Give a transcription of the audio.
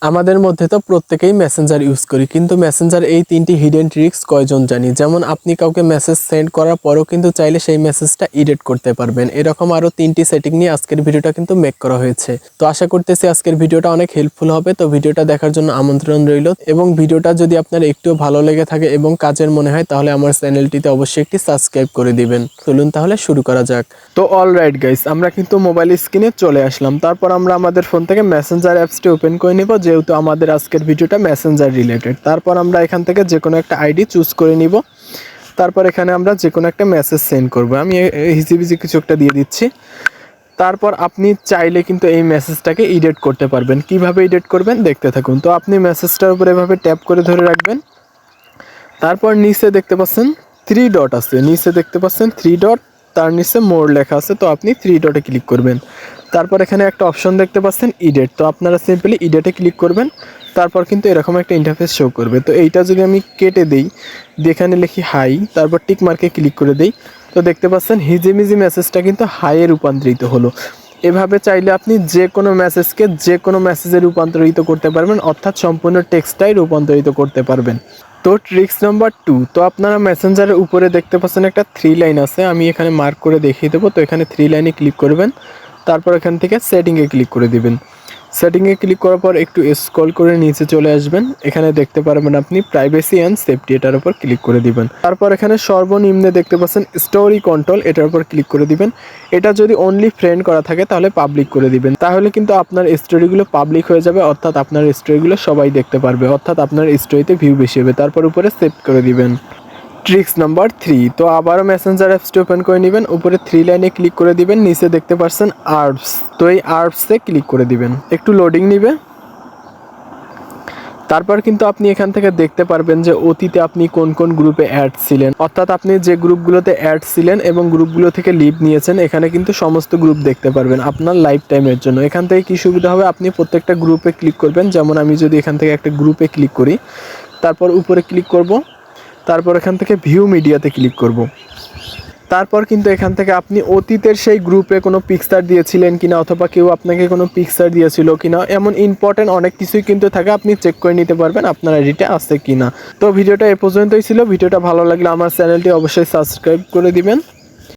আমাদের মধ্যে তো প্রত্যেকেই মেসেঞ্জার ইউজ করি, কিন্তু মেসেঞ্জার এই 3টি হিডেন ট্রিক্স কয়জন জানি? যেমন আপনি কাউকে মেসেজ সেন্ড করার পরও কিন্তু চাইলে সেই মেসেজটা এডিট করতে পারবেন। এরকম আরও 3টি সেটিং নিয়ে আজকের ভিডিওটা কিন্তু মেক করা হয়েছে। তো আশা করতেছি আজকের ভিডিওটা অনেক হেল্পফুল হবে। তো ভিডিওটা দেখার জন্য আমন্ত্রণ রইল, এবং ভিডিওটা যদি আপনার একটু ভালো লেগে থাকে এবং কাজের মনে হয় তাহলে আমার চ্যানেলটিতে অবশ্যই একটি সাবস্ক্রাইব করে দিবেন। চলুন তাহলে শুরু করা যাক। তো অলরাইট গাইস, আমরা কিন্তু মোবাইল স্ক্রিনে চলে আসলাম। তারপর আমরা আমাদের ফোন থেকে মেসেঞ্জার অ্যাপসটি ওপেন করে নিব, যেহেতু আমাদের আজকের ভিডিওটা মেসেঞ্জার রিলেটেড। তারপর আমরা এখান থেকে যে কোনো একটা আইডি চুজ করে নিব। তারপর এখানে আমরা যে কোনো একটা মেসেজ সেন্ড করব। আমি হিজিবিজি কিছু একটা দিয়ে দিচ্ছি। তারপর আপনি চাইলে কিন্তু এই মেসেজটাকে এডিট করতে পারবেন। কিভাবে এডিট করবেন দেখতে থাকুন। তো আপনি মেসেজটার উপর এভাবে ট্যাপ করে ধরে রাখবেন। তারপর নিচে দেখতে পাচ্ছেন 3 ডট আছে, নিচে দেখতে পাচ্ছেন 3 ডট, তার নিচে মোর লেখা আছে। তো আপনি 3 ডটে ক্লিক করবেন। তারপর এখানে একটা অপশন দেখতে পাচ্ছেন এডিট, তো আপনারা সিম্পলি এডিটে ক্লিক করবেন। তারপর কিন্তু এরকম একটা ইন্টারফেস শো করবে। তো এইটা যদি আমি কেটে দেই, এখানে লিখি হাই, তারপর টিক মার্কে ক্লিক করে দেই, তো দেখতে পাচ্ছেন হিজিমিজি মেসেজটা কিন্তু হাইয়ে রূপান্তরিত হলো। এভাবে চাইলে আপনি যে কোনো মেসেজকে যে কোনো মেসেজে রূপান্তরিত করতে পারবেন, অর্থাৎ সম্পূর্ণ টেক্সটটাই রূপান্তরিত করতে পারবেন। তো ট্রিক্স নাম্বার 2, তো আপনারা মেসেঞ্জারের উপরে দেখতে পাচ্ছেন একটা 3 লাইন আছে, আমি এখানে মার্ক করে দেখিয়ে দেবো। তো এখানে 3 লাইনে ক্লিক করবেন। তারপর এখান থেকে সেটিংয়ে ক্লিক করে দিবেন। সেটিংয়ে ক্লিক করার পর একটু স্ক্রল করে নিচে চলে আসবেন। এখানে দেখতে পারবেন আপনি প্রাইভেসি অ্যান্ড সেফটি, এটার উপর ক্লিক করে দিবেন। তারপর এখানে সর্বনিম্নে দেখতে পাচ্ছেন স্টোরি কন্ট্রোল, এটার উপর ক্লিক করে দিবেন। এটা যদি অনলি ফ্রেন্ড করা থাকে তাহলে পাবলিক করে দিবেন, তাহলে কিন্তু আপনার স্টোরিগুলো পাবলিক হয়ে যাবে, অর্থাৎ আপনার স্টোরিগুলো সবাই দেখতে পারবে, অর্থাৎ আপনার স্টোরিতে ভিউ বেশি হবে। তারপর উপরে সেভ করে দিবেন। ট্রিক্স নাম্বার 3, তো আবারও মেসেঞ্জার অ্যাপসটি ওপেন করে নেবেন। উপরে 3 লাইনে ক্লিক করে দিবেন, নিচে দেখতে পাচ্ছেন আর্টস, তো এই আর্টসে ক্লিক করে দিবেন। একটু লোডিং নিবে। তারপর কিন্তু আপনি এখান থেকে দেখতে পারবেন যে অতীতে আপনি কোন কোন গ্রুপে অ্যাড ছিলেন, অর্থাৎ আপনি যে গ্রুপগুলোতে অ্যাড ছিলেন এবং গ্রুপগুলো থেকে লিভ নিয়েছেন, এখানে কিন্তু সমস্ত গ্রুপ দেখতে পারবেন আপনার লাইফ টাইমের জন্য। এখান থেকে কি সুবিধা হবে, আপনি প্রত্যেকটা গ্রুপে ক্লিক করবেন। যেমন আমি যদি এখান থেকে একটা গ্রুপে ক্লিক করি, তারপর উপরে ক্লিক করব, তারপর এখান থেকে ভিউ মিডিয়াতে ক্লিক করব। তারপর কিন্তু এখান থেকে আপনি অতীতের সেই গ্রুপে কোনো পিকচার দিয়েছিলেন কিনা, অথবা কেউ আপনাকে কোনো পিকচার দিয়েছিল কিনা, এমন ইম্পর্টেন্ট অনেক কিছুই কিন্তু থাকে, আপনি চেক করে নিতে পারবেন আপনার আইডিটা আছে কিনা। তো ভিডিওটা এ পর্যন্তই ছিল। ভিডিওটা ভালো লাগলে আমার চ্যানেলটি অবশ্যই সাবস্ক্রাইব করে দিবেন।